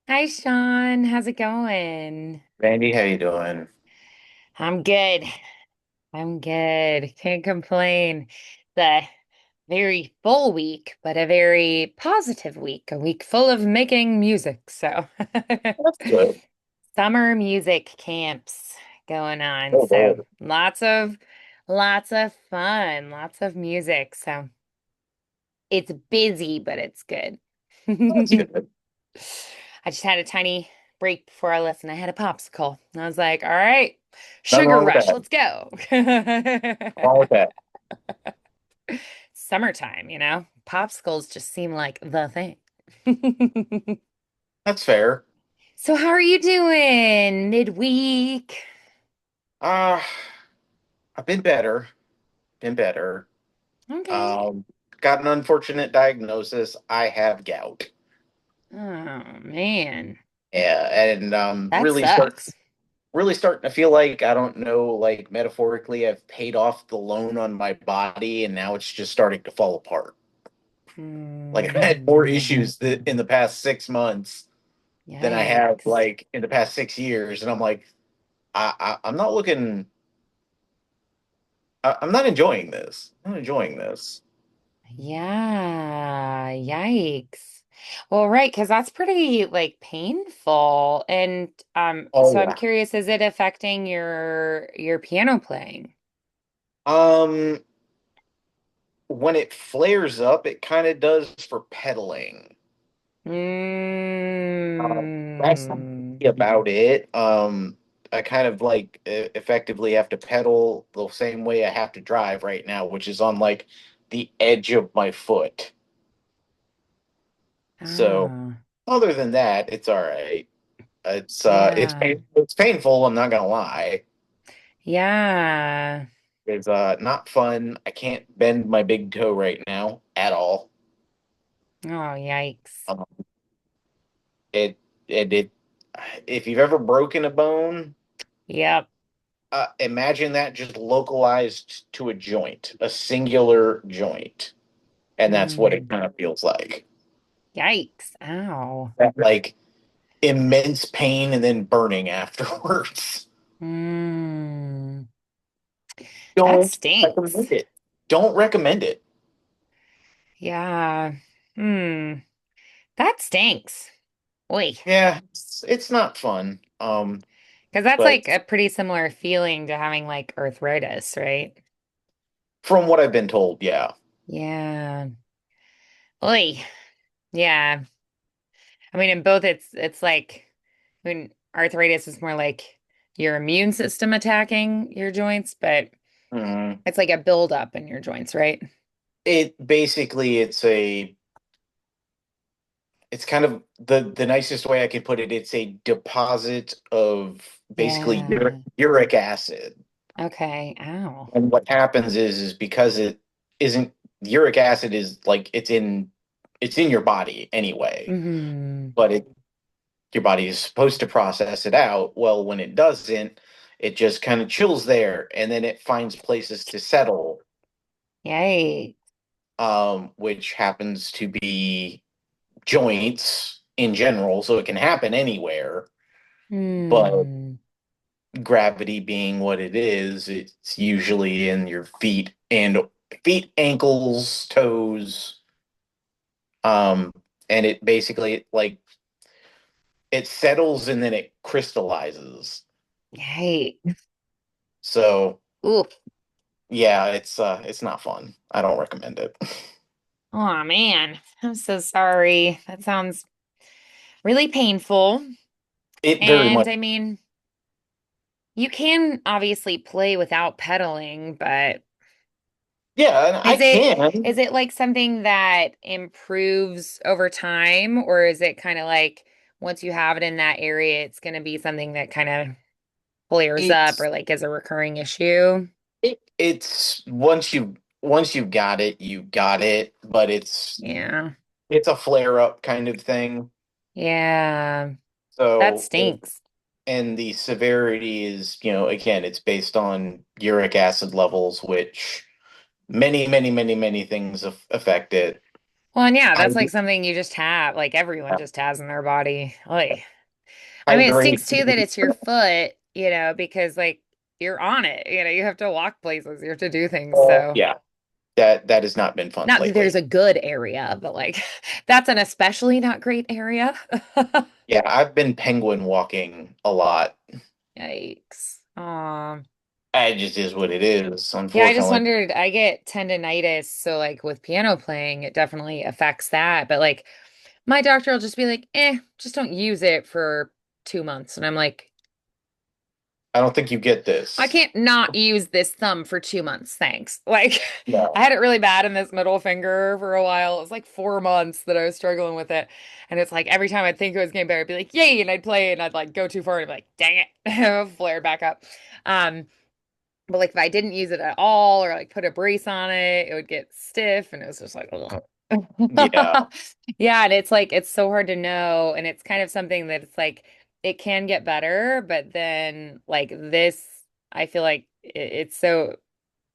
Hi, Sean. How's it going? Vandi, how you doing? I'm good. I'm good. Can't complain. The very full week, but a very positive week, a week full of making music. So, That's good. summer music camps going on. Oh, So, Lord. lots of fun, lots of music. So, it's busy, but it's good. That's good. I just had a tiny break before I left and I had a popsicle. And I was like, all right, Nothing sugar wrong with rush, that. let's go. Nothing wrong with that. Summertime, popsicles just seem like the thing. That's fair. So, how are you doing midweek? Uh, I've been better. Been better. Okay. Um, got an unfortunate diagnosis. I have gout. Oh, man. Yeah, and That sucks. really starting to feel like I don't know, like metaphorically, I've paid off the loan on my body, and now it's just starting to fall apart. Like I've had more Hmm. issues in the past 6 months than I have Yikes. like in the past 6 years, and I'm like, I'm not looking. I'm not enjoying this. I'm not enjoying this. Yeah, yikes. Well, right, because that's pretty like painful. And Oh so I'm yeah. curious, is it affecting your piano playing? Um, when it flares up, it kind of does for pedaling. That's Mm, about it. I kind of like effectively have to pedal the same way I have to drive right now, which is on like the edge of my foot. So ah, other than that, it's all right. yeah. It's painful, I'm not gonna lie. Yeah. It's not fun. I can't bend my big toe right now at all. Oh, yikes. Um, it it if you've ever broken a bone, Yep. imagine that just localized to a joint, a singular joint, and that's what it Mm, kind of feels like. yikes. Ow. That like immense pain and then burning afterwards. Mm, that Don't stinks. recommend it. Don't recommend it. Yeah. Hmm. That stinks. Oi. Yeah, it's not fun. Because that's But like a pretty similar feeling to having like arthritis, right? from what I've been told, yeah. Yeah. Oy. Yeah. I mean, in both it's like arthritis is more like your immune system attacking your joints, but Mhm. it's like a buildup in your joints, right? It basically it's kind of the nicest way I could put it. It's a deposit of basically Yeah. uric acid. Okay. Ow. And what happens is because it isn't uric acid is like it's in your body anyway, Hmm. but it your body is supposed to process it out. Well, when it doesn't, it just kind of chills there and then it finds places to settle, Yay. which happens to be joints in general, so it can happen anywhere. But Hmm. gravity being what it is, it's usually in your feet, ankles, toes. Um, and it basically like it settles and then it crystallizes. Yay. So Ooh. yeah, it's not fun. I don't recommend it. Oh man. I'm so sorry. That sounds really painful. It very And much I mean, you can obviously play without pedaling, but yeah, and I is it can. is it like something that improves over time, or is it kind of like once you have it in that area, it's going to be something that kind of flares up It's or like is a recurring issue? it's once you got it, you got it, but Yeah. it's a flare up kind of thing. Yeah. That So stinks. and the severity is, again, it's based on uric acid levels, which many things affect it. Well, and yeah, that's like Hy- something you just have, like everyone just has in their body. Like, I mean, it stinks too that hydration. it's your foot, because like you're on it, you have to walk places, you have to do things. Oh, So, yeah, that has not been fun not that there's lately. a good area, but like that's an especially not great area. Yeah, I've been penguin walking a lot. Yikes. Aw. It just is what it is, Yeah, I just unfortunately. wondered, I get tendonitis, so like with piano playing, it definitely affects that. But like my doctor will just be like, just don't use it for 2 months. And I'm like, I don't think you get I this. can't not use this thumb for 2 months, thanks. Like I No, had it really bad in this middle finger for a while. It was like 4 months that I was struggling with it. And it's like every time I'd think it was getting better, I'd be like, yay, and I'd play and I'd like go too far and I'd be like, dang it, flare back up. Um, But like if I didn't use it at all or like put a brace on it, it would get stiff and it was just like, ugh. yeah, Yeah, and it's like it's so hard to know, and it's kind of something that it's like it can get better, but then like this, I feel like it's so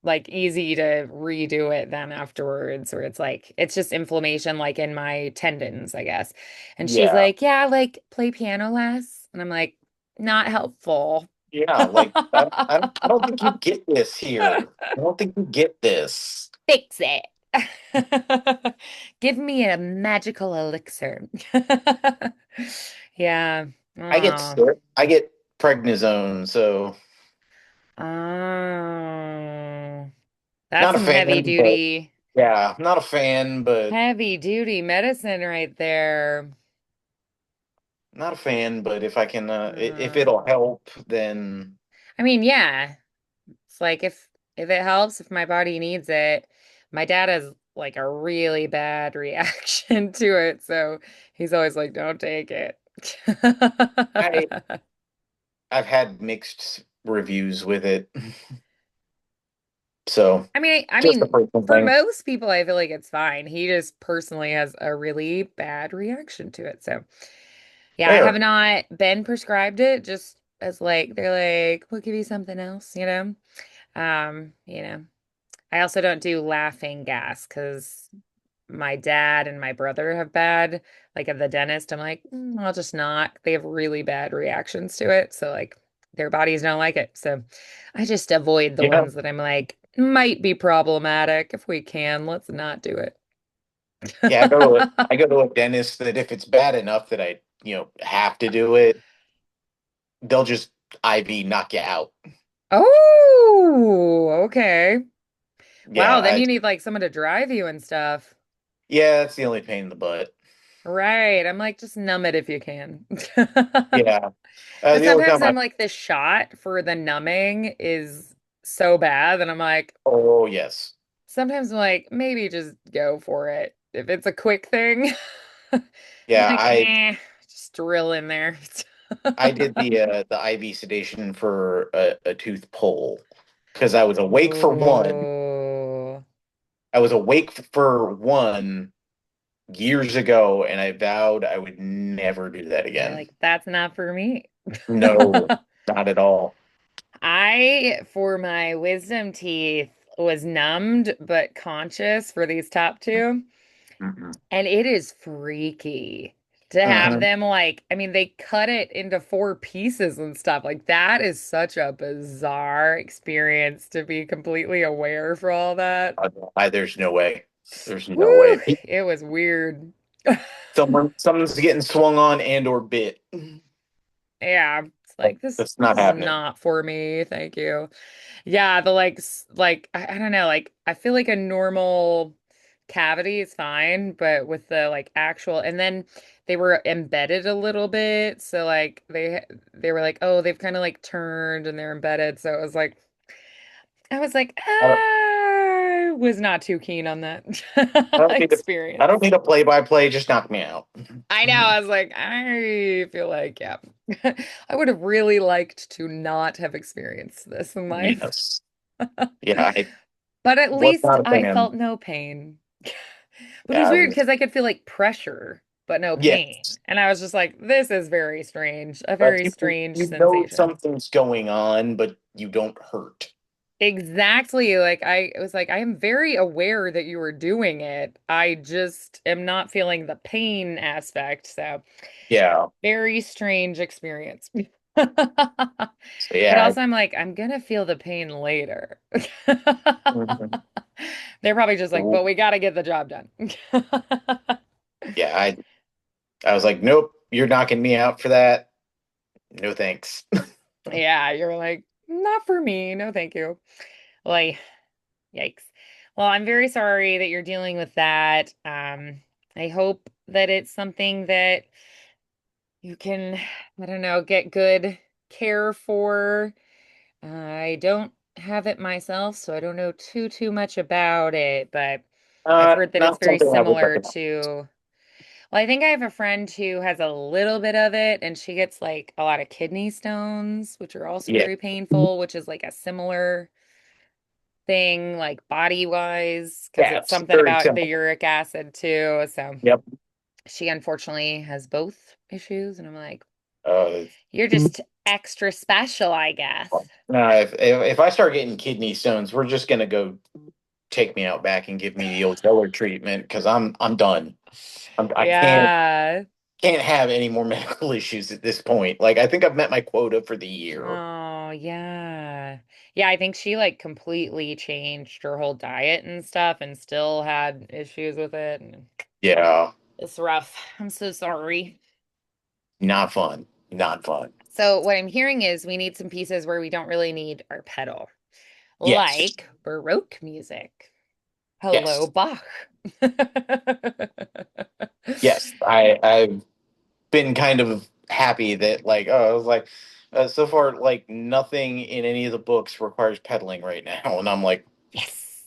like easy to redo it then afterwards, or it's like it's just inflammation like in my tendons, I guess. And she's yeah, like, "Yeah, like play piano less." And I'm like, "Not helpful." yeah. Like I don't think you get this here. I don't think you get this. Fix it. Give me a magical elixir. Yeah. I get Oh. sick. I get prednisone, so Oh. That's not a some heavy fan, but duty, yeah, not a fan, but heavy duty medicine right there. not a fan, but if I can, if Uh, it'll help, then I mean, yeah. It's like if it helps, if my body needs it. My dad has like a really bad reaction to it, so he's always like, "Don't take it." I I've had mixed reviews with it. So just a I mean, personal for thing. most people, I feel like it's fine. He just personally has a really bad reaction to it. So, yeah, I have Fair. not been prescribed it, just as like they're like, we'll give you something else, you know? Um, you know. I also don't do laughing gas because my dad and my brother have bad, like at the dentist. I'm like, I'll just not. They have really bad reactions to it. So, like, their bodies don't like it. So, I just avoid the Yeah. ones that I'm like, might be problematic. If we can, let's not do it. Yeah, I go to a dentist that if it's bad enough that I, have to do it, they'll just IV knock you out. Oh, okay. Wow, Yeah, then you need like someone to drive you and stuff. yeah, that's the only pain in the butt. Right. I'm like, just numb it if you can. Yeah. But The only sometimes time I'm like, the shot for the numbing is so bad that I'm like, oh yes. sometimes I'm like, maybe just go for it. If it's a quick thing, I'm Yeah, like, just drill in there. I did the IV sedation for a tooth pull because I was awake for one. Oh, I was awake for one years ago, and I vowed I would never do that you're again. like, that's not for me. No, not at all. For my wisdom teeth, was numbed but conscious for these top two. Mm-mm. And it is freaky to have Hmm. them like, I mean, they cut it into four pieces and stuff. Like that is such a bizarre experience to be completely aware for all that. There's no way. There's no way. Woo, it was weird. Someone's getting swung on and or bit. Yeah, it's like That's this not is happening. not for me. Thank you. Yeah, the like I don't know, like I feel like a normal cavity is fine, but with the like actual and then they were embedded a little bit, so like they were like, "Oh, they've kind of like turned and they're embedded." So it was like I was like, I don't, I was not too keen on that I don't need to. I don't experience. need a play-by-play. Just knock me out. I know, I was like, I feel like, yeah. I would have really liked to not have experienced this in life. Yes. Yeah, I But at was least not a I fan. felt no pain. Which Yeah, was I weird was. because I could feel like pressure, but no pain. Yes. And I was just like, this is very strange, a Like very strange you know sensation. something's going on, but you don't hurt. Exactly. Like I it was like I am very aware that you were doing it. I just am not feeling the pain aspect. So Yeah. very strange experience. So But yeah. also I'm like, I'm gonna feel the pain later. Mhm. They're probably just like, but we gotta get the job done. Yeah, I was like, nope, you're knocking me out for that. No thanks. Yeah, you're like, not for me. No, thank you. Like, yikes. Well, I'm very sorry that you're dealing with that. I hope that it's something that you can, I don't know, get good care for. I don't have it myself, so I don't know too much about it, but I've heard that it's Not very something I would similar recommend. to, well, I think I have a friend who has a little bit of it, and she gets like a lot of kidney stones, which are also Yeah. very painful, which is like a similar thing, like body wise, because Yeah, it's it's something very about the similar. uric acid too. So Yep. she unfortunately has both issues, and I'm like, Uh, you're just extra special, I guess. no, if I start getting kidney stones, we're just gonna go take me out back and give me the old Zeller treatment because I'm done. I Yeah. can't have any more medical issues at this point. Like I think I've met my quota for the year. Oh, yeah. Yeah, I think she like completely changed her whole diet and stuff and still had issues with it. And Yeah, it's rough. I'm so sorry. not fun. Not fun. So, what I'm hearing is we need some pieces where we don't really need our pedal, Yes. like Baroque music. Hello, Yes. Bach. Yes. I've been kind of happy that like oh I was like so far like nothing in any of the books requires pedaling right now, and I'm like Yes.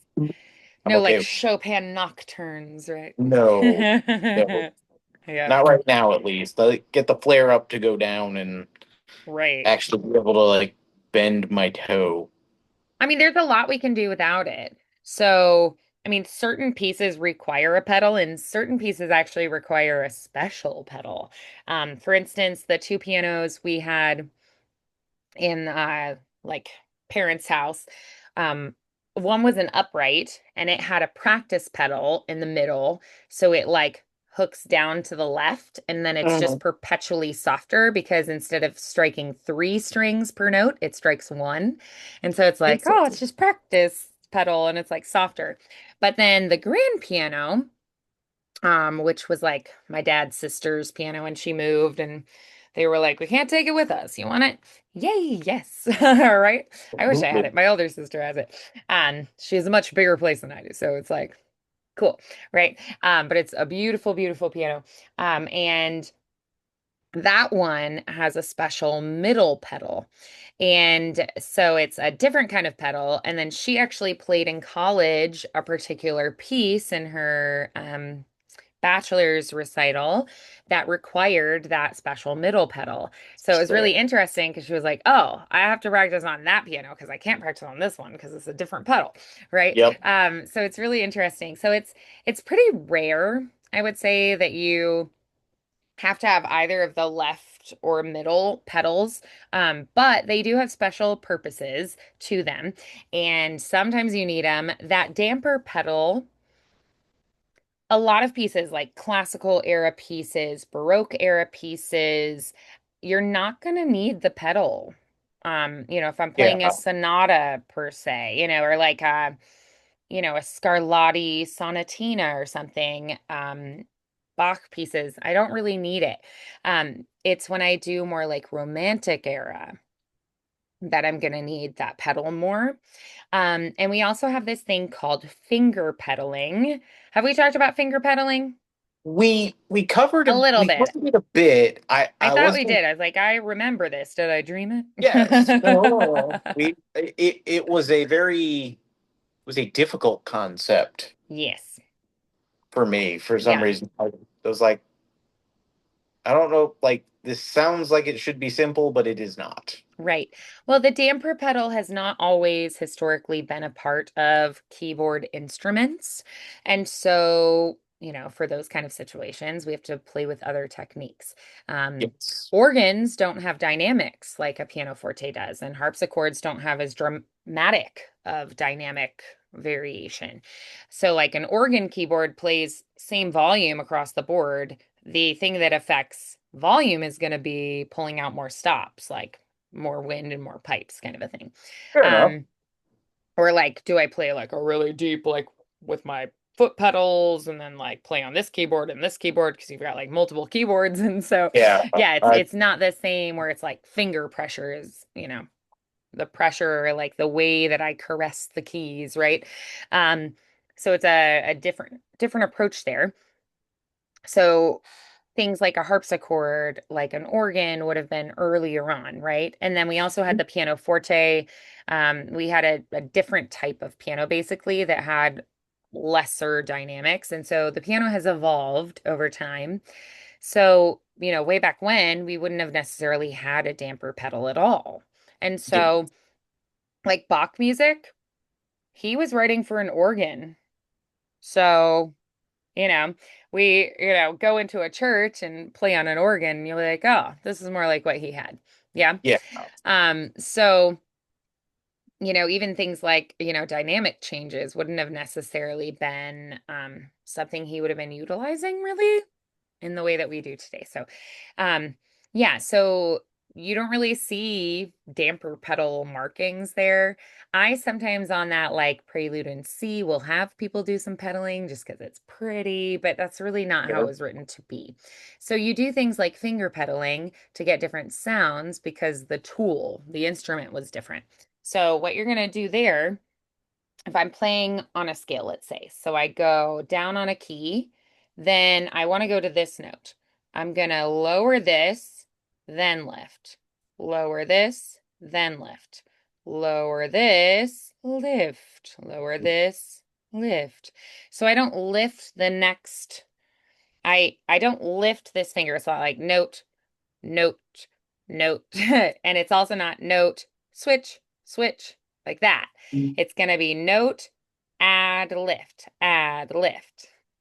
I'm No, okay. like Chopin nocturnes, right? No, no, Yeah, not right now at least. Like, get the flare up to go down and right. actually be able to like bend my toe. I mean, there's a lot we can do without it. So, I mean, certain pieces require a pedal, and certain pieces actually require a special pedal. For instance, the two pianos we had in like parents' house. Um, one was an upright and it had a practice pedal in the middle, so it like hooks down to the left and then it's just Mhm. perpetually softer because instead of striking three strings per note, it strikes one. And so it's like, oh, it's just practice pedal and it's like softer. But then the grand piano, which was like my dad's sister's piano when she moved, and they were like, "We can't take it with us. You want it?" Yay, yes. All right. I wish I had Absolutely. it. My older sister has it. And she has a much bigger place than I do. So it's like cool, right? But it's a beautiful, beautiful piano. And that one has a special middle pedal. And so it's a different kind of pedal. And then she actually played in college a particular piece in her bachelor's recital that required that special middle pedal. So it was really Sick. interesting because she was like, "Oh, I have to practice on that piano because I can't practice on this one because it's a different pedal." Right? Yep. So it's really interesting. So it's pretty rare, I would say, that you have to have either of the left or middle pedals, but they do have special purposes to them, and sometimes you need them. That damper pedal, a lot of pieces like classical era pieces, Baroque era pieces, you're not going to need the pedal. If I'm Yeah. playing a sonata per se, or like a Scarlatti sonatina or something, Bach pieces, I don't really need it. It's when I do more like romantic era that I'm going to need that pedal more. And we also have this thing called finger pedaling. Have we talked about finger pedaling? A little We bit. covered it a bit. I I thought we wasn't did. I was like, I remember this. Did I dream yes. No. it? It was a very it was a difficult concept Yes. for me for some Yeah. reason. I was like, I don't know, like this sounds like it should be simple, but it is not. Right. Well, the damper pedal has not always historically been a part of keyboard instruments. And so for those kind of situations, we have to play with other techniques. Um, Yes. Organs don't have dynamics like a pianoforte does, and harpsichords don't have as dramatic of dynamic variation. So, like an organ keyboard plays same volume across the board. The thing that affects volume is going to be pulling out more stops, like more wind and more pipes, kind of a thing. Fair enough. Um, or like, do I play like a really deep, like with my foot pedals and then like play on this keyboard and this keyboard because you've got like multiple keyboards. And so, Yeah. yeah, it's I it's not the same where it's like finger pressure is, the pressure, like the way that I caress the keys, right? Um, so it's a different approach there. So things like a harpsichord, like an organ would have been earlier on, right? And then we also had the pianoforte. We had a different type of piano basically that had lesser dynamics. And so the piano has evolved over time. So, way back when, we wouldn't have necessarily had a damper pedal at all. And yeah. so, like Bach music, he was writing for an organ. So, you know, we, go into a church and play on an organ, and you're like, oh, this is more like what he had. Yeah. Yeah. So, even things like, dynamic changes wouldn't have necessarily been something he would have been utilizing really in the way that we do today. So, um, yeah, so you don't really see damper pedal markings there. I sometimes on that like prelude in C will have people do some pedaling just because it's pretty, but that's really not how it Sure. was written to be. So you do things like finger pedaling to get different sounds because the instrument was different. So what you're going to do there if I'm playing on a scale, let's say, so I go down on a key, then I want to go to this note. I'm going to lower this, then lift. Lower this, then lift. Lower this, lift. Lower this, lift. So I don't lift the next, I don't lift this finger. It's not like note, note, note. And it's also not note, switch, switch, like that. It's going to be note, add, lift.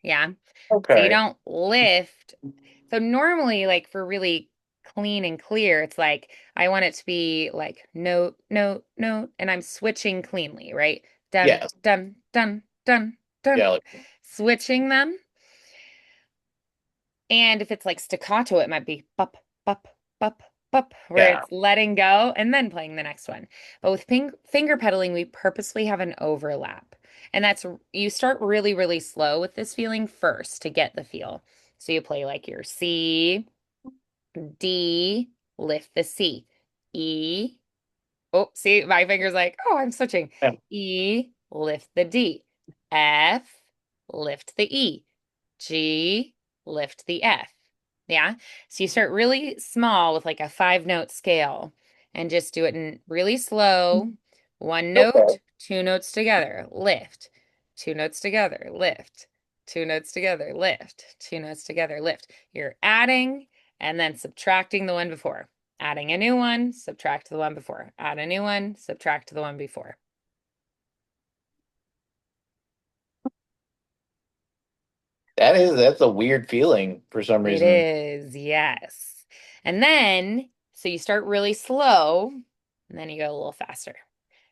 Yeah. So you Okay. don't lift. So normally, like for really clean and clear, it's like I want it to be like note, note, note, and I'm switching cleanly, right? Dun, Yes. dun, dun, dun, dun. Yeah. Like, Switching them. And if it's like staccato, it might be bup, bup, bup, bup, where yeah. it's letting go and then playing the next one. But with finger pedaling, we purposely have an overlap. And that's you start really, really slow with this feeling first to get the feel. So you play like your C, D, lift the C, E. Oh, see, my finger's like, oh, I'm switching. Yeah. E, lift the D, F, lift the E. G, lift the F. Yeah. So you start really small with like a 5 note scale and just do it in really slow. One Okay. note, 2 notes together, lift. 2 notes together, lift. 2 notes together, lift. 2 notes together, lift. You're adding and then subtracting the one before. Adding a new one, subtract the one before. Add a new one, subtract the one before. That's a weird feeling for some It reason. is, yes. And then, so you start really slow, and then you go a little faster,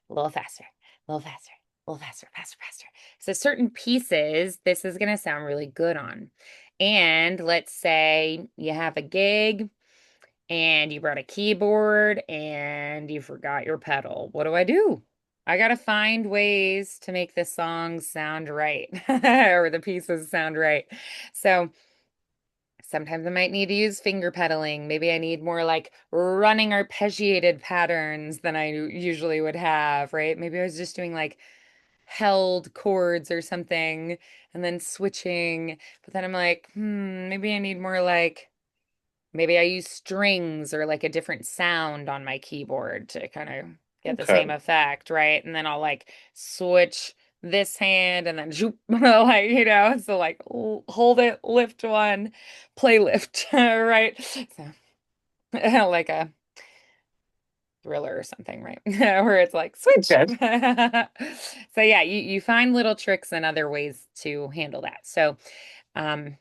a little faster, a little faster, a little faster, faster, faster. So certain pieces, this is going to sound really good on. And let's say you have a gig and you brought a keyboard and you forgot your pedal. What do I do? I got to find ways to make the songs sound right or the pieces sound right. So, sometimes I might need to use finger pedaling. Maybe I need more like running arpeggiated patterns than I usually would have, right? Maybe I was just doing like held chords or something and then switching. But then I'm like, maybe I need more like, maybe I use strings or like a different sound on my keyboard to kind of get the same Okay. effect, right? And then I'll like switch this hand and then zoop, like, so like hold it, lift one, play lift, right? So like a thriller or something, right? Where it's like switch. Okay. So yeah, you find little tricks and other ways to handle that. So Um,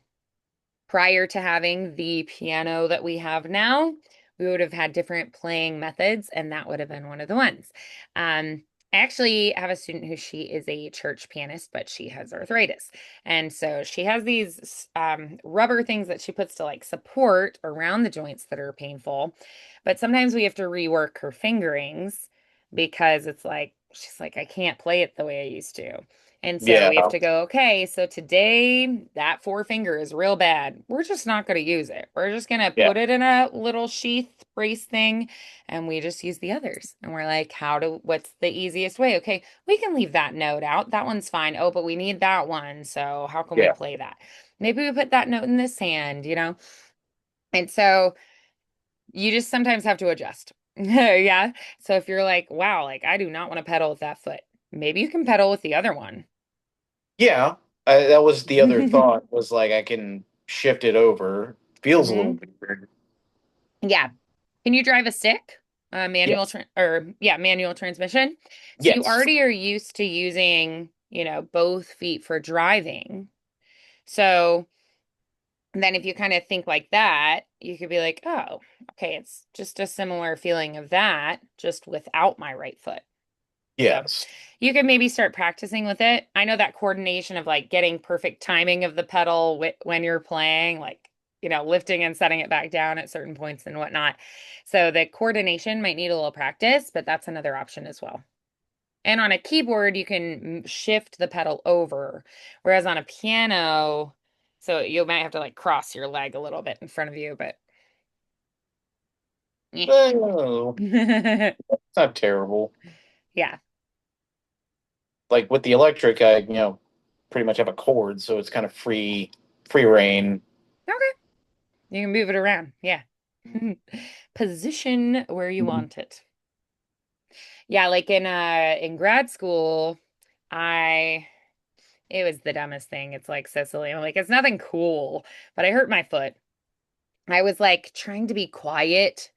Prior to having the piano that we have now, we would have had different playing methods, and that would have been one of the ones. I actually have a student who she is a church pianist, but she has arthritis. And so she has these rubber things that she puts to like support around the joints that are painful. But sometimes we have to rework her fingerings because it's like, she's like, I can't play it the way I used to. And so Yeah, we have to go, okay, so today that forefinger is real bad. We're just not going to use it. We're just going to yeah, put it in a little sheath brace thing and we just use the others. And we're like, what's the easiest way? Okay, we can leave that note out. That one's fine. Oh, but we need that one. So how can we yeah, play that? Maybe we put that note in this hand, you know? And so you just sometimes have to adjust. Yeah. So if you're like, wow, like I do not want to pedal with that foot, maybe you can pedal with the other one. yeah. That was the other thought was like I can shift it over. Feels a little Hmm. weird. Yeah. Can you drive a stick? Yes, Manual transmission. So you yes, already are used to using, both feet for driving. So then if you kind of think like that, you could be like, oh, okay, it's just a similar feeling of that, just without my right foot. So yes, you could maybe start practicing with it. I know that coordination of like getting perfect timing of the pedal when you're playing, like, lifting and setting it back down at certain points and whatnot. So the coordination might need a little practice, but that's another option as well. And on a keyboard, you can shift the pedal over, whereas on a piano, so you might have to like cross your leg a little bit in front of you, but oh, yeah. it's not terrible. Yeah. Like with the electric, I pretty much have a cord, so it's kind of free reign. Okay. You can move it around. Yeah. Position where you want it. Yeah, like in grad school, I it was the dumbest thing. It's like Sicily. I'm like, it's nothing cool, but I hurt my foot. I was like trying to be quiet.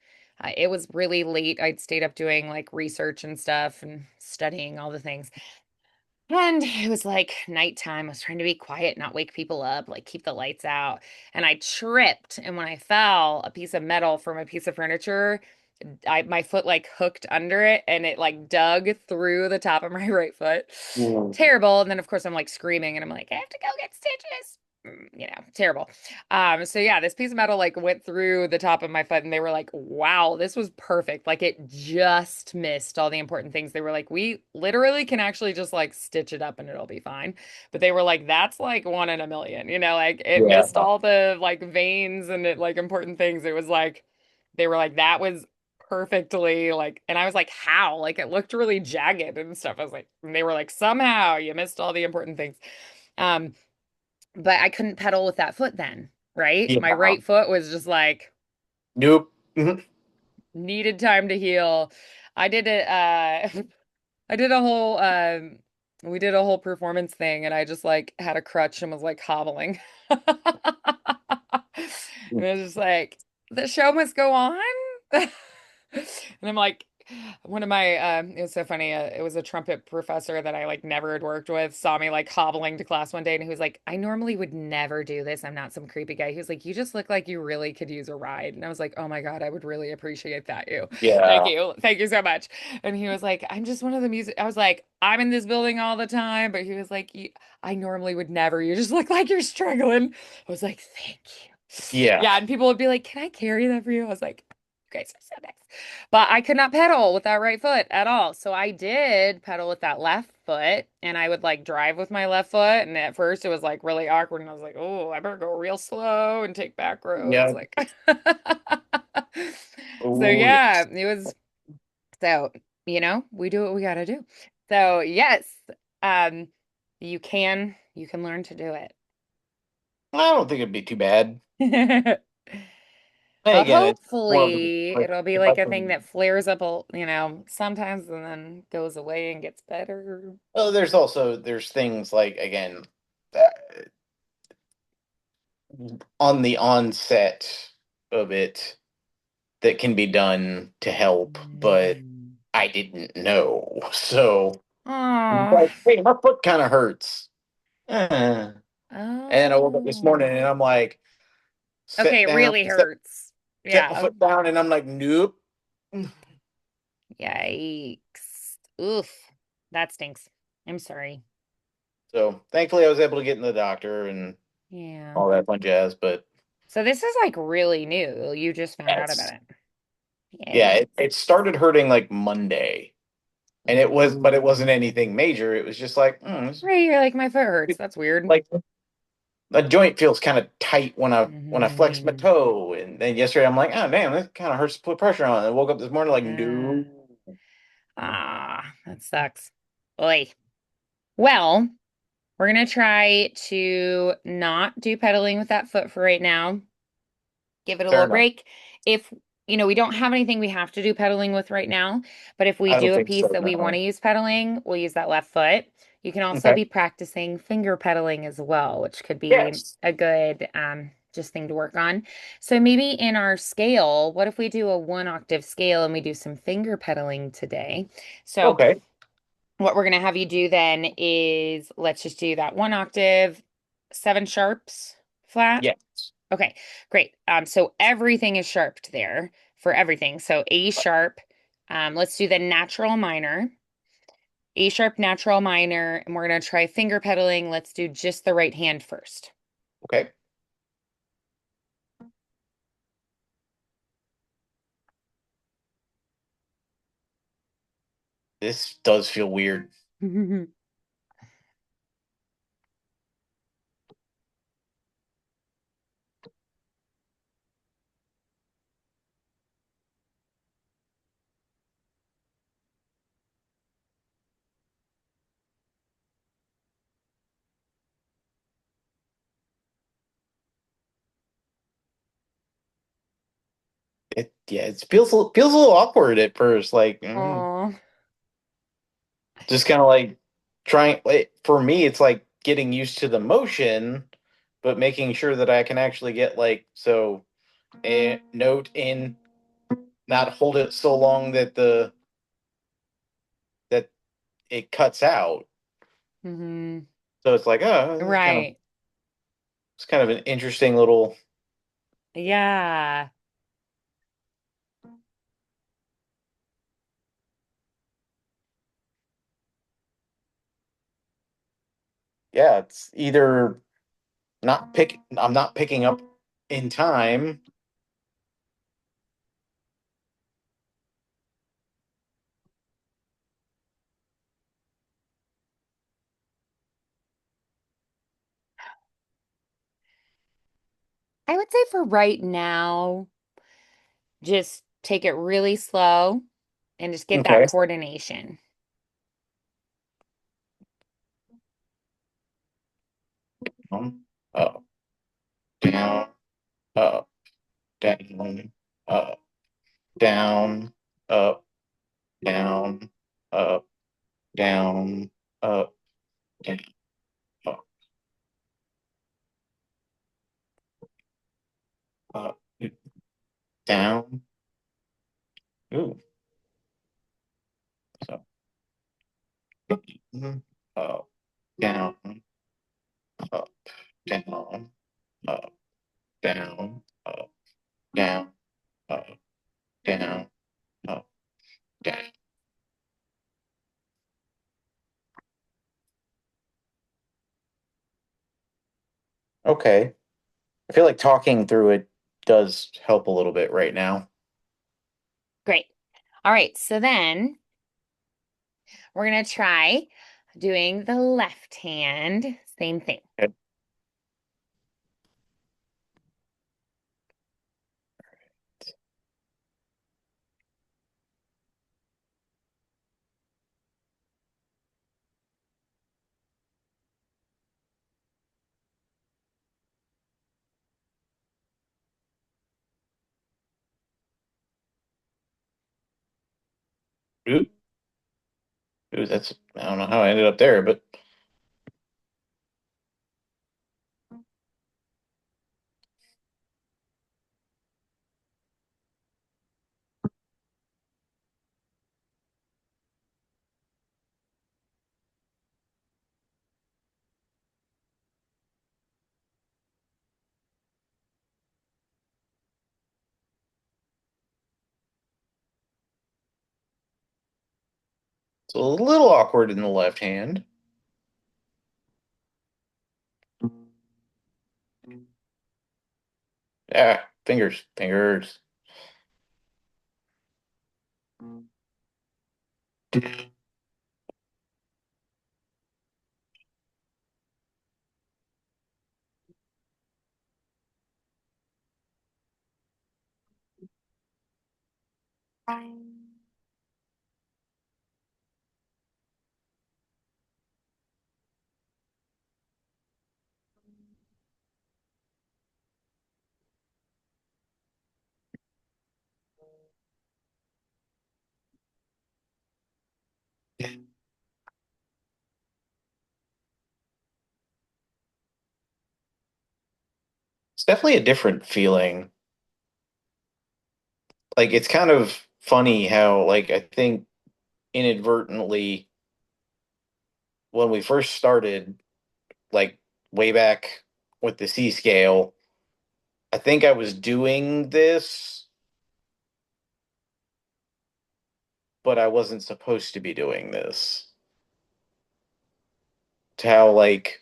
It was really late. I'd stayed up doing like research and stuff and studying all the things. And it was like nighttime. I was trying to be quiet, not wake people up, like keep the lights out. And I tripped. And when I fell, a piece of metal from a piece of furniture, my foot like hooked under it and it like dug through the top of my right foot. Mm. Terrible. And then of course I'm like screaming and I'm like, I have to go get stitches. Terrible. So yeah, this piece of metal like went through the top of my foot and they were like, wow, this was perfect. Like it just missed all the important things. They were like, we literally can actually just like stitch it up and it'll be fine. But they were like, that's like one in a million, like it Yeah, missed all the like veins and it like important things. It was like they were like, that was perfectly like, and I was like, how? Like it looked really jagged and stuff. I was like, and they were like, somehow you missed all the important things. Um, but I couldn't pedal with that foot then, right? My yeah. right foot was just like Nope. Mhm. needed time to heal. I did it I did a whole we did a whole performance thing and I just like had a crutch and was like hobbling. And it was just like the show must go on. And I'm like, one of my it was so funny. It was a trumpet professor that I like never had worked with, saw me like hobbling to class one day, and he was like, I normally would never do this. I'm not some creepy guy. He was like, you just look like you really could use a ride. And I was like, oh my God, I would really appreciate that, you. Thank Yeah, you. Thank you so much. And he was like, I'm just one of the music. I was like, I'm in this building all the time. But he was like, I normally would never. You just look like you're struggling. I was like, thank you. yeah, Yeah, and people would be like, "Can I carry that for you?" I was like, "You guys are so nice." But I could not pedal with that right foot at all. So I did pedal with that left foot and I would like drive with my left foot. And at first it was like really awkward. And I was like, oh, I better go real slow and take back roads. yeah. Like, so Oh, yeah. yeah, it was so, we do what we got to do. So yes, um, you can learn to do I don't think it'd be too bad. it. And But again, it's more of hopefully like it'll be if I like a thing can. that flares up sometimes and then goes away and gets better. Oh, there's things like again uh, on the onset of it that can be done to help, but Mm. I didn't know. So, Oh, like, hey, my foot kind of hurts. Uh, And I woke up this morning Oh. and I'm like, Okay, sit it down, really hurts. set my Yeah. foot down, and I'm like, nope. Yikes. Oof. That stinks. I'm sorry. So thankfully, I was able to get in the doctor and Yeah. all that fun jazz. But So this is like really new. You just found yeah, out about it. yeah, Yikes. it started hurting like Monday, and but it wasn't anything major. It was just like, Right, you're like, my foot hurts. That's weird. like the joint feels kind of tight when I flex my Hmm. toe. And then yesterday, I'm like, oh damn, that kind of hurts to put pressure on. And I woke up this morning like, Uh, no. that sucks. Oi. Well, we're gonna try to not do pedaling with that foot for right now. Give it a Fair little enough. break. If we don't have anything we have to do pedaling with right now, but if we I don't do a think piece so. that we want No. to use pedaling, we'll use that left foot. You can also Okay. be practicing finger pedaling as well, which could be Yes. a good just thing to work on. So maybe in our scale, what if we do a 1 octave scale and we do some finger pedaling today? So Okay. what we're going to have you do then is let's just do that 1 octave, 7 sharps flat. Yes. Okay, great. So everything is sharped there for everything. So A sharp, let's do the natural minor, A sharp, natural minor, and we're going to try finger pedaling. Let's do just the right hand first. Okay. This does feel weird. It feels a little awkward at first. Like, Oh. just kind of like for me, it's like getting used to the motion, but making sure that I can actually get like a note in, not hold it so long that it cuts out. Hmm. So it's like, oh, Right. it's kind of an interesting little, Yeah. yeah, it's either I'm not picking up in time. I would say for right now, just take it really slow and just get that Okay. coordination. Up, down, up, down, up, down, up, down, up, down, up, down, up, up, down. Ooh, so up, down, up, down, up, down, up, down, up, down, up, down. Okay. I feel like talking through it does help a little bit right now. Great. All right. So then we're going to try doing the left hand. Same thing. Okay. Ooh, ooh, that's I don't know how I ended up there, but It's a little awkward in the left hand. Ah, fingers, fingers. It's definitely a different feeling. Like it's kind of funny how like I think inadvertently when we first started, like way back with the C scale, I think I was doing this, but I wasn't supposed to be doing this. To how like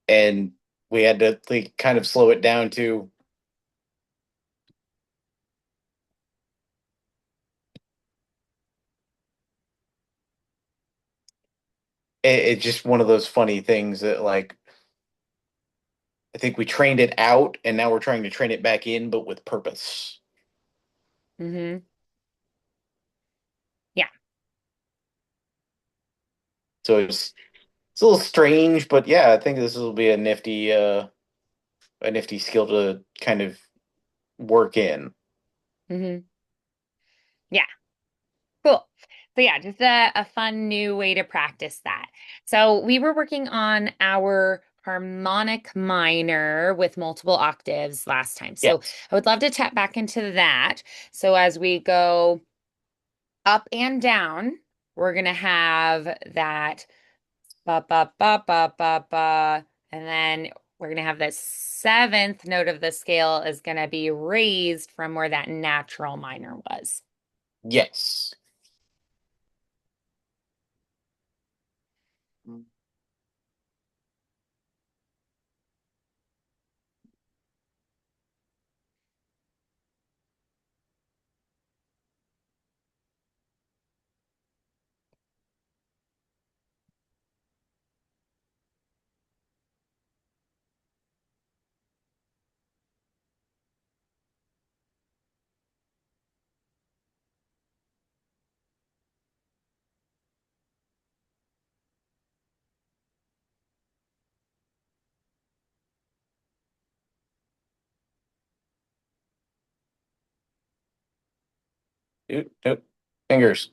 and we had to like kind of slow it down to it's just one of those funny things that like I think we trained it out and now we're trying to train it back in, but with purpose. Hmm. Yeah. So it's a little strange, but yeah, I think this will be a nifty skill to kind of work in. Hmm. Yeah. Cool. So yeah, just a fun new way to practice that. So we were working on our harmonic minor with multiple octaves last time. So Yes. I would love to tap back into that. So as we go up and down, we're gonna have that ba ba ba ba ba ba, and then we're gonna have the seventh note of the scale is gonna be raised from where that natural minor was. Yes. Oop, oop. Fingers.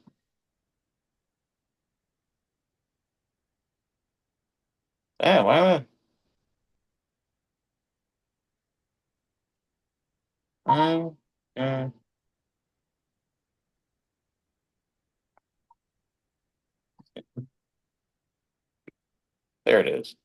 Ah, wow. Um, uh, there it is.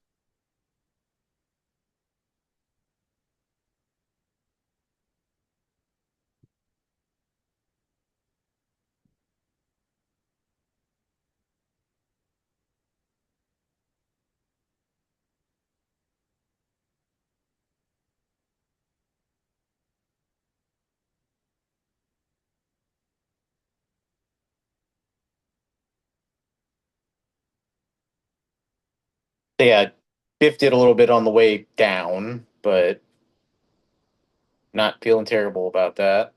Yeah, biffed it a little bit on the way down, but not feeling terrible about that.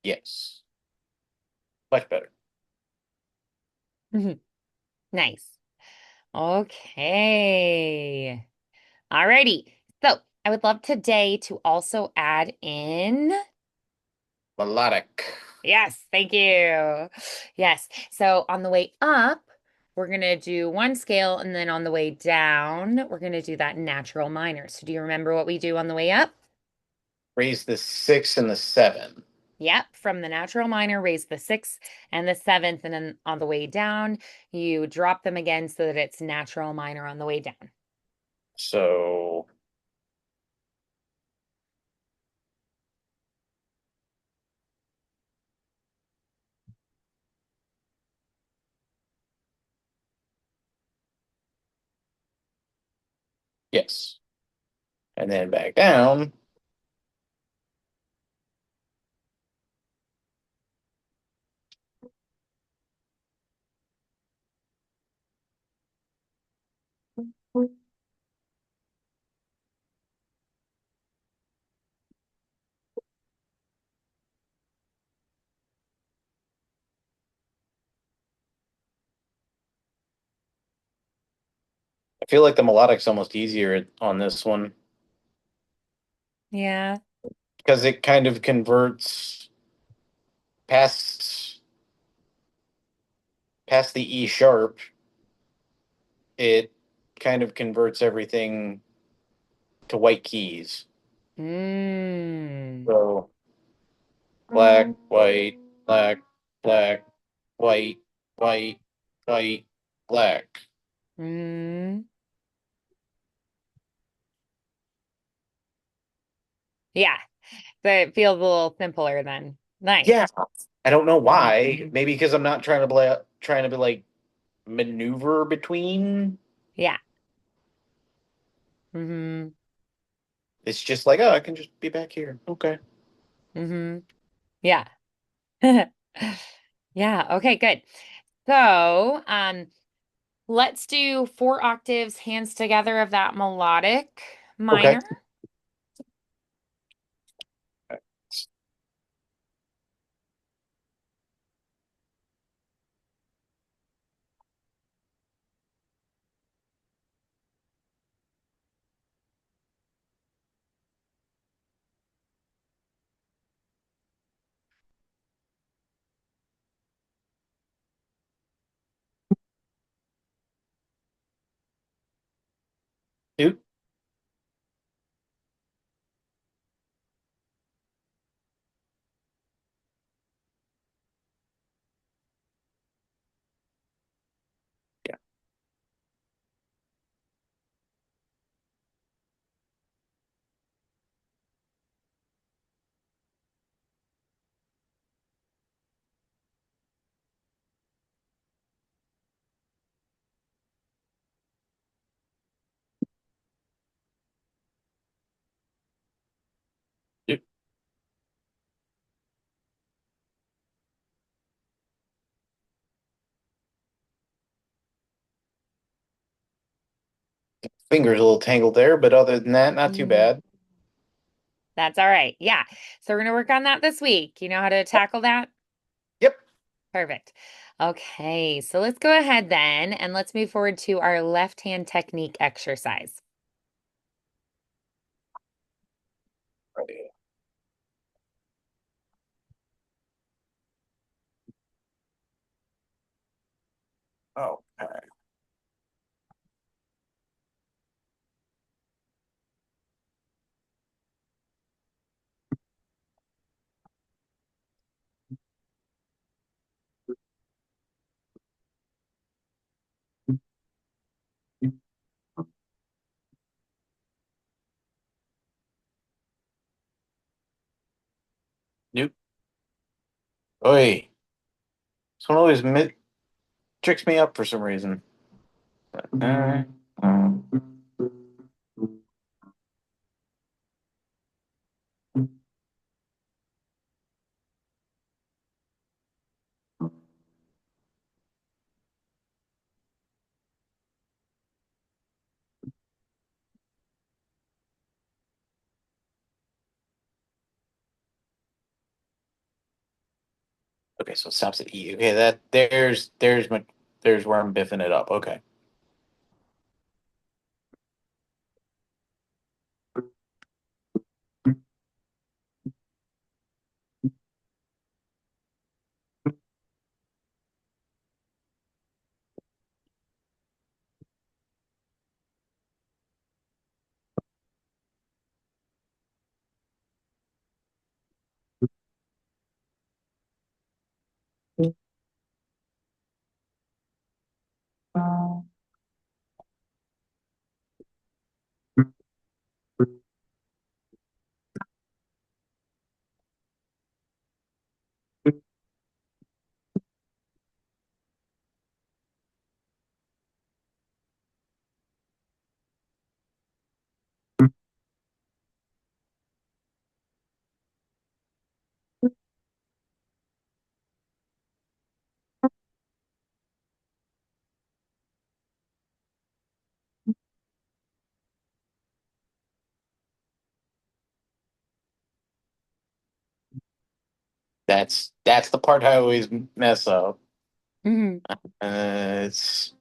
Yes, much better. Mhm. Nice. Okay. Alrighty. So I would love today to also add in Melodic. Yes, thank you. Yes. So on the way up, we're going to do one scale, and then on the way down, we're going to do that natural minor. So do you remember what we do on the way up? Raise the six and the seven. Yep, from the natural minor, raise the sixth and the seventh, and then on the way down, you drop them again so that it's natural minor on the way down. So yes. And then back down. I feel like the melodic's almost easier on this one Yeah. because it kind of converts past past the E sharp. It kind of converts everything to white keys. Mm. So black, white, black, black, white, white, white, black. Mm. Yeah. So it feels a little simpler then. Nice. Yeah, I don't know why. Maybe because I'm not trying to be like maneuver between. Yeah. Mm-hmm. It's just like, oh, I can just be back here. Okay. Mm-hmm. Yeah. Yeah. Okay, good. So, let's do four octaves, hands together of that melodic Okay. minor. Dude, yeah. Dude, fingers a little tangled there, but other than that, not too Mhm. bad. That's all right. Yeah. So we're gonna work on that this week. You know how to tackle that? Yep. Perfect. Okay, so let's go ahead then and let's move forward to our left hand technique exercise. Right. Oh, nope. Oi. This one always tricks me up for some reason. Uh, um, okay, so it stops at E. Okay, there's where I'm biffing it up. Okay. That's the part I always mess up. Mhm. It's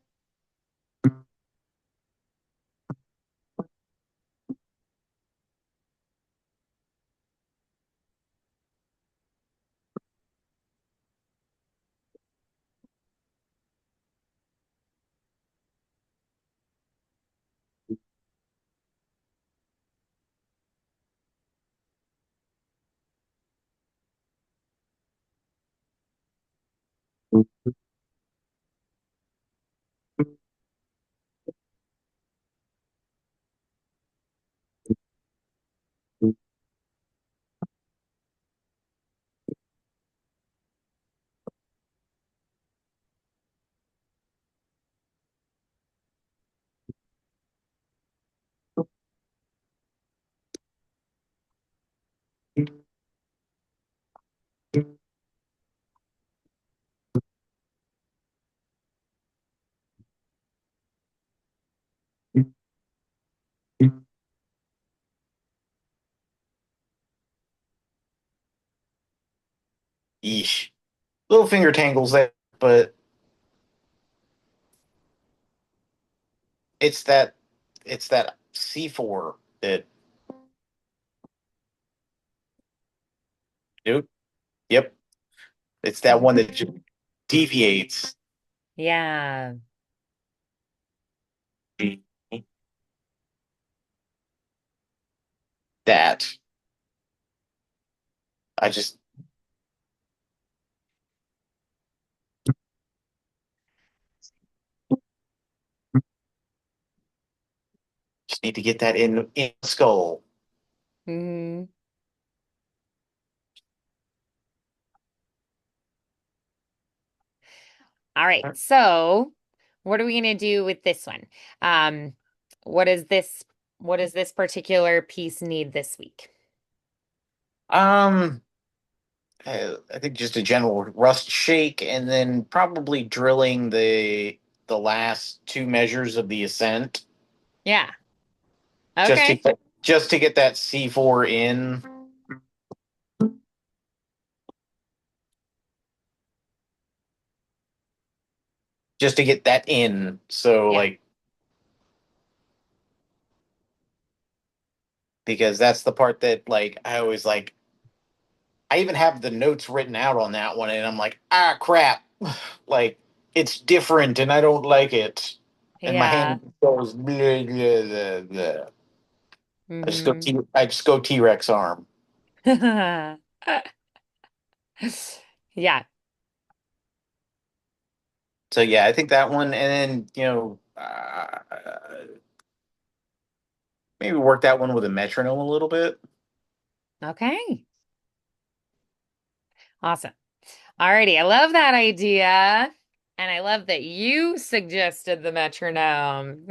yeesh. Little finger tangles there, but it's that it's that C4 that dude. Yep. It's that one that just deviates. Yeah. That I just need to get that in the skull. Mhm. All right. So, what are we going to do with this one? Um, what is this what does this particular piece need this week? Um, I think just a general rust shake, and then probably drilling the last two measures of the ascent Yeah. just to Okay. just to get that C4 in, just to get that in. So Yeah. like because that's the part that like I always like. I even have the notes written out on that one, and I'm like, ah, crap, like it's different, and I don't like it, and my Yeah. hand goes blah, blah, blah, blah. Hmm. I just go T-Rex arm. Yeah. So yeah, I think that one, and then maybe work that one with a metronome a little bit. Okay. Awesome. Alrighty. I love that idea. And I love that you suggested the metronome.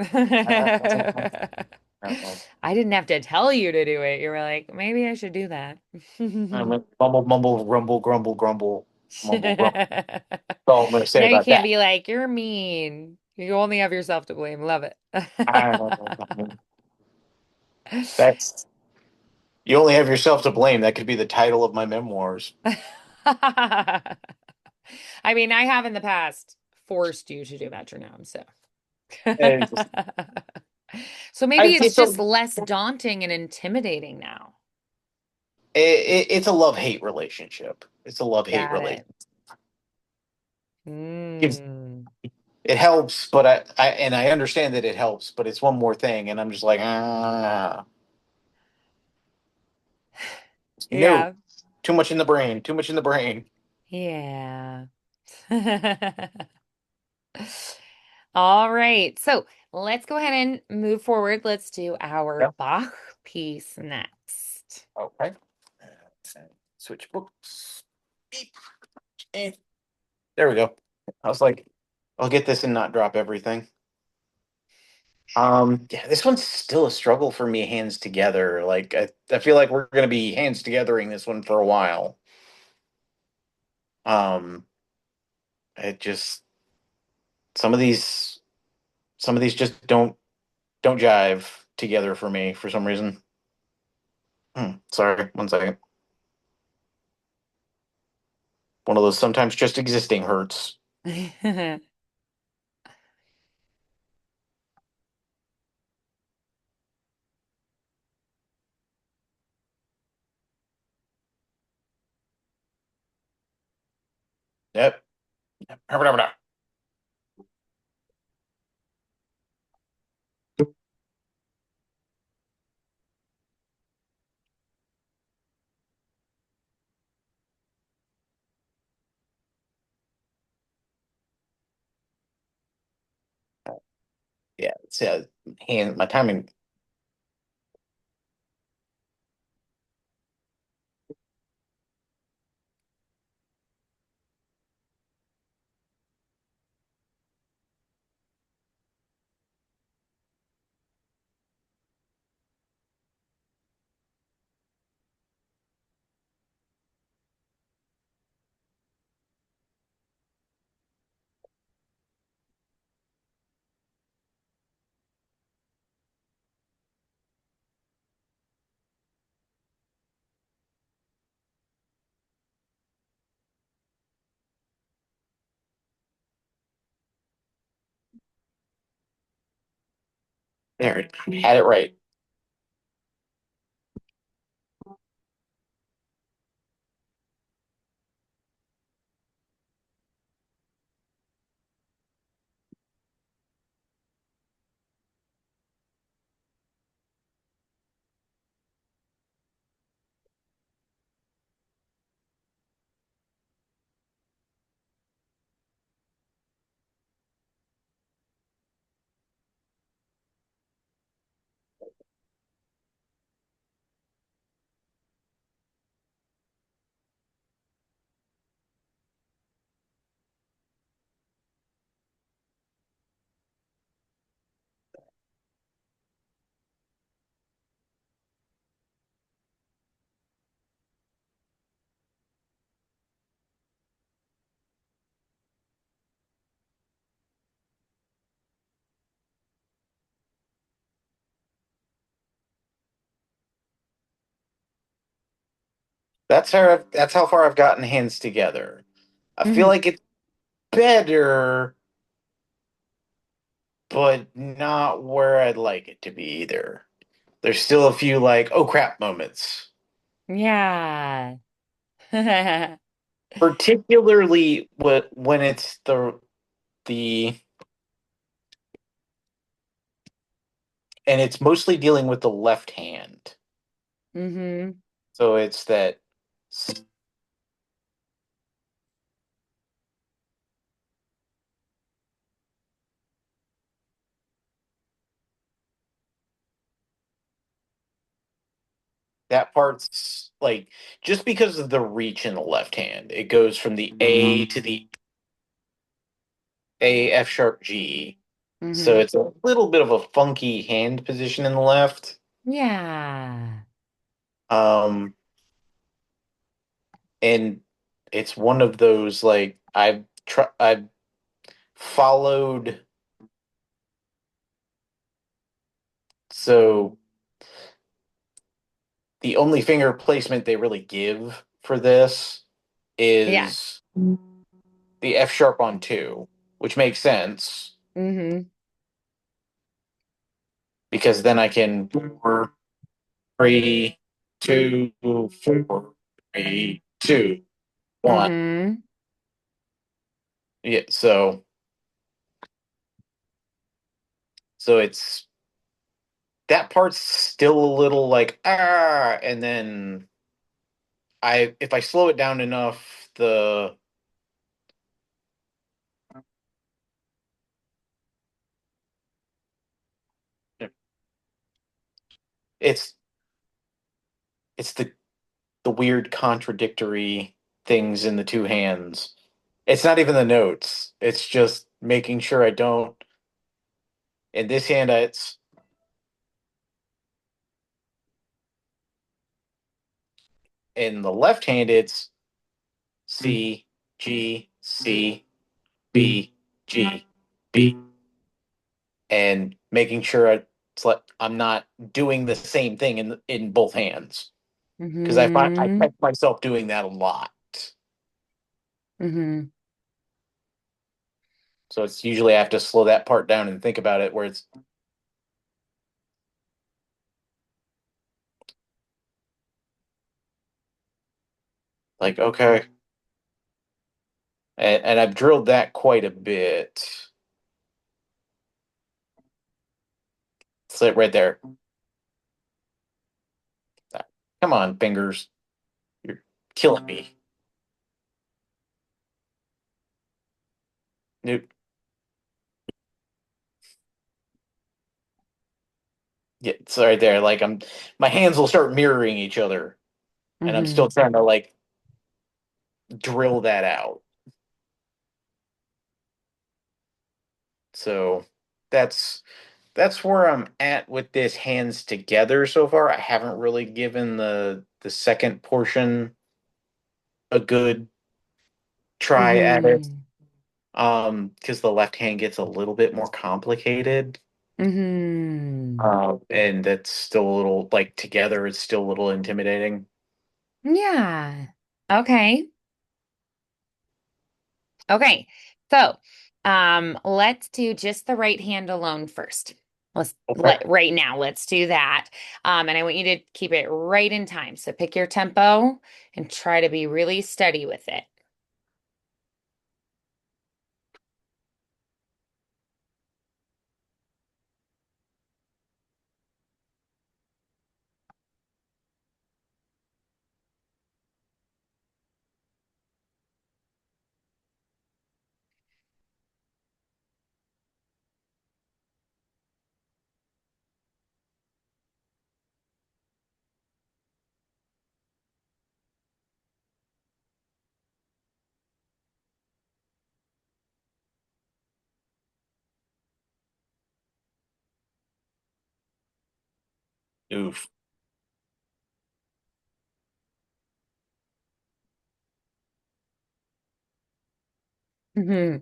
Uh, I didn't have to tell you to do it. You were like, maybe I should do that. Mumble, mumble, grumble, grumble, grumble, mumble, grumble. That's all I'm going to say Now you about can't that. be like, you're mean. You only have yourself to blame. Love it. That's you only have yourself to blame. That could be the title of my memoirs. I mean, I have in the past forced you to do metronome, so. And it's just, So maybe it's it's a just less daunting and intimidating now. it's a love-hate relationship. It's a love-hate Got relationship. it. Gives Mm. it helps, but I understand that it helps, but it's one more thing, and I'm just like, ah, no, Yeah. too much in the brain, too much in the brain. Yeah. All right. So let's go ahead and move forward. Let's do our Yep. Bach piece next. Okay. Switch books. Beep. Eh. There we go. I was like, I'll get this and not drop everything. Yeah, this one's still a struggle for me, hands together. Like I feel like we're gonna be hands togethering this one for a while. Um, it just some of these some of these just don't jive together for me for some reason. Sorry, one second. One of those sometimes just existing hurts. Yep. Yeah, it's hand my timing. There, had it right. That's how far I've gotten hands together. I feel Mhm. like it's better, but not where I'd like it to be either. There's still a few like, oh crap moments. Yeah. Particularly when it's the and it's mostly dealing with the left hand. hmm So it's that part's like just because of the reach in the left hand, it goes from the A to the A F sharp G. So hmm it's a little bit of a funky hand position in the left. Yeah. Um, and it's one of those like I've followed. So the only finger placement they really give for this Yeah. is the F sharp on two, which makes sense hmm because then I can 4, 3, 2, 4, 3, 2, 1. hmm Yeah, so it's that part's still a little like and then I if I slow it down enough, the it's it's the weird contradictory things in the two hands. It's not even the notes. It's just making sure I don't. In this hand, it's in the left hand. It's C G C B G B, and making sure it's like I'm not doing the same thing in both hands because I hmm catch myself doing that a lot. Mm-hmm. So it's usually I have to slow that part down and think about it where it's like, okay. And I've drilled that quite a bit. Sit right there. Come on, fingers. You're killing me. Nope. Yeah, it's right there. Like my hands will start mirroring each other, and I'm Mm-hmm. still trying to like drill that out. So that's that's where I'm at with this hands together so far. I haven't really given the second portion a good try at it. Mm-hmm. Because the left hand gets a little bit more complicated. Mm-hmm. And that's still a little like together it's still a little intimidating. Yeah. Okay. Okay. So, let's do just the right hand alone first. Let's Okay. let right now, let's do that. And I want you to keep it right in time. So pick your tempo and try to be really steady with it. Oof. Hmm.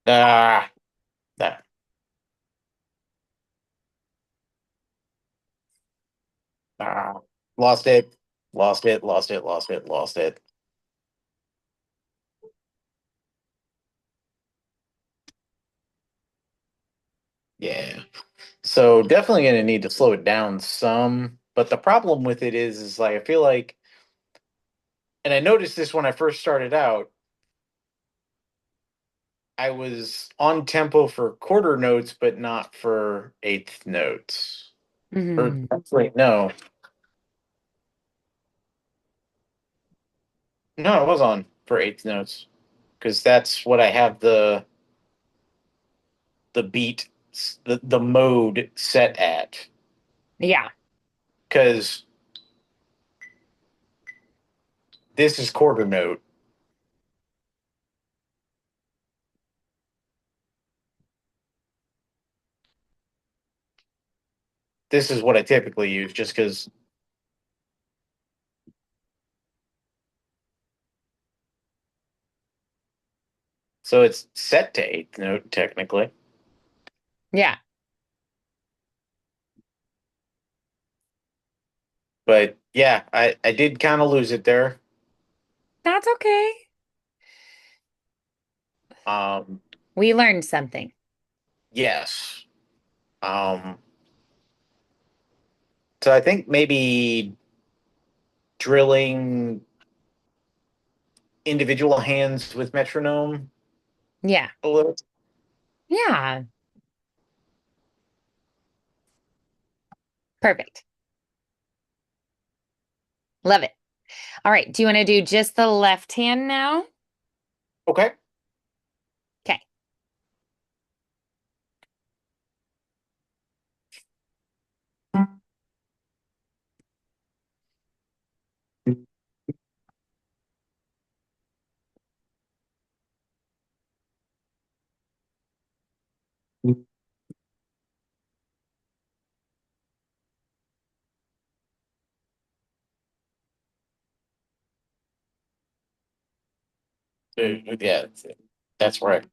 Ah, that ah, lost it. Lost it, lost it, lost it, lost it. Yeah. So definitely gonna need to slow it down some. But the problem with it is like I feel like and I noticed this when I first started out, I was on tempo for quarter notes, but not for eighth notes. Or Hmm. actually, no. No, I was on for eighth notes. Because that's what I have the beat the mode set at. Yeah. Because this is quarter note. This is what I typically use just because so it's set to eighth note technically. Yeah. But yeah, I did kind of lose it there. That's okay. Um We learned something. yes. Um so I think maybe drilling individual hands with metronome Yeah. a little. Yeah. Perfect. Love it. All right. Do you want to do just the left hand now? Okay. Okay. Yeah, that's right.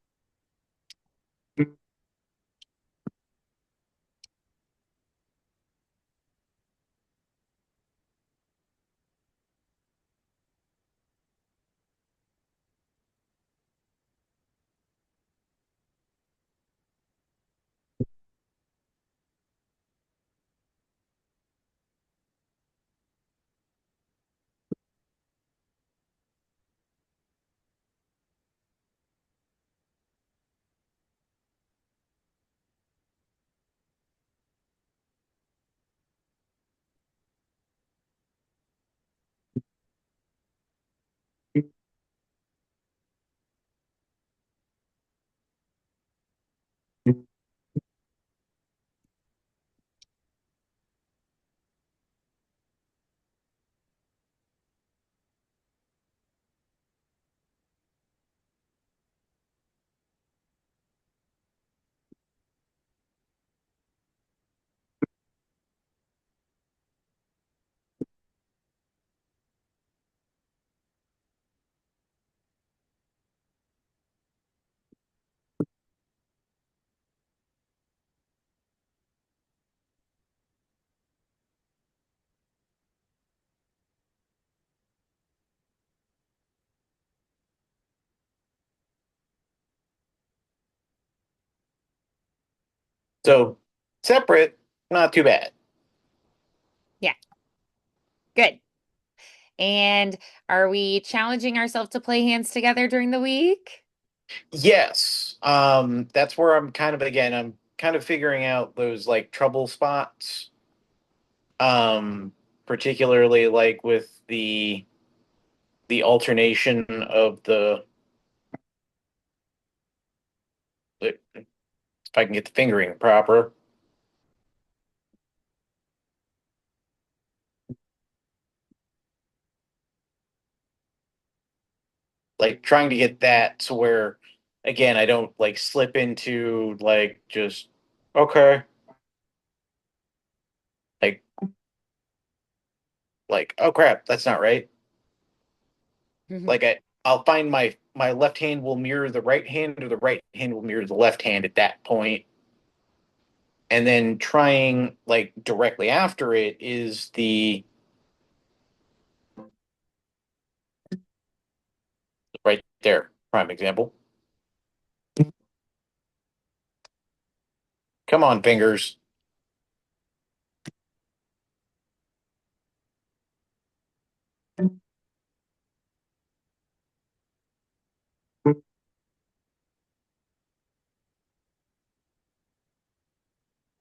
So separate, not too bad. Yeah, good. And are we challenging ourselves to play hands together during the week? Yes. That's where I'm kind of again, I'm kind of figuring out those like trouble spots. Particularly like with the alternation of if I can get the fingering proper, like trying to get that to where again I don't like slip into like just okay, like oh crap, that's not right. Like I'll find my left hand will mirror the right hand or the right hand will mirror the left hand at that point. And then trying like directly after it is the right there, prime example. Come on, fingers.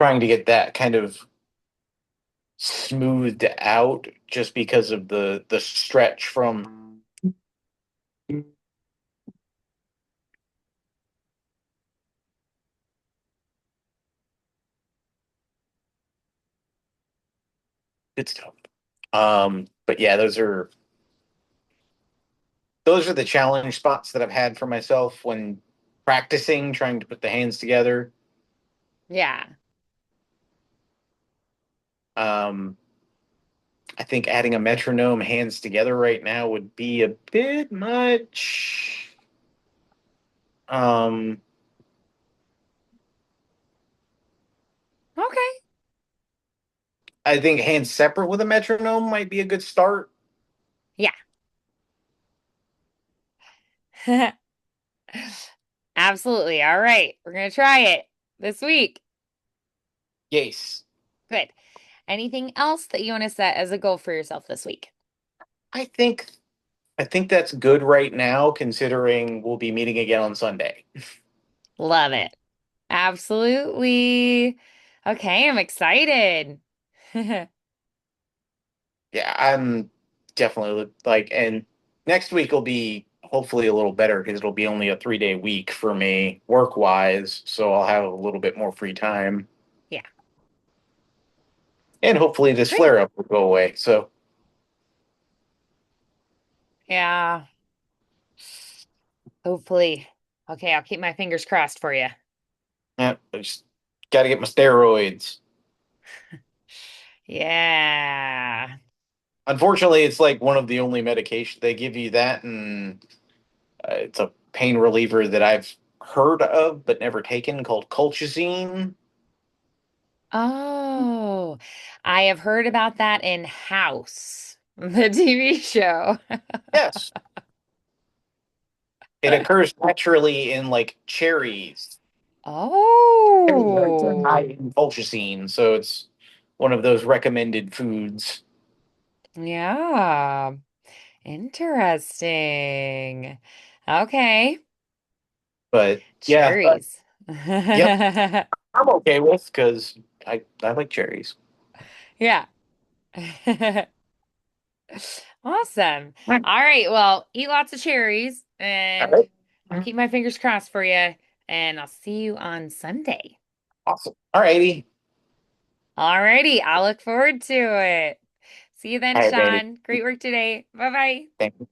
Trying to get that kind of smoothed out just because of the stretch from it's tough. But yeah, those are the challenge spots that I've had for myself when practicing, trying to put the hands together. Yeah. Um, I think adding a metronome hands together right now would be a bit much. Um, Okay. I think hands separate with a metronome might be a good start. Yeah. Absolutely. All right. We're going to try it this week. Yes. Good. Anything else that you want to set as a goal for yourself this week? I think I think that's good right now, considering we'll be meeting again on Sunday. Love it. Absolutely. Okay, I'm excited. Yeah, I'm definitely like, and next week will be hopefully a little better because it'll be only a 3-day week for me work wise, so I'll have a little bit more free time, Yeah, and hopefully this great. flare up will go away. So Yeah, hopefully. Okay, I'll keep my fingers crossed for you. yeah, I just got to get my steroids. Yeah. Unfortunately, it's like one of the only medication they give you that, and It's a pain reliever that I've heard of but never taken called colchicine. Oh, I have heard about that in House, the TV show. Yes, it occurs naturally in like cherries. It's high Oh, in colchicine, so it's one of those recommended foods. yeah. Interesting. Okay. But yeah, Cherries. yep, I'm okay with because I like cherries. Yeah. Awesome. All All right. Well, eat lots of cherries and right, I'll keep my fingers crossed for you and I'll see you on Sunday. awesome. All righty, All righty. I'll look forward to it. See you then, all right, Vandy. Sean. Great work today. Bye bye. Thank you.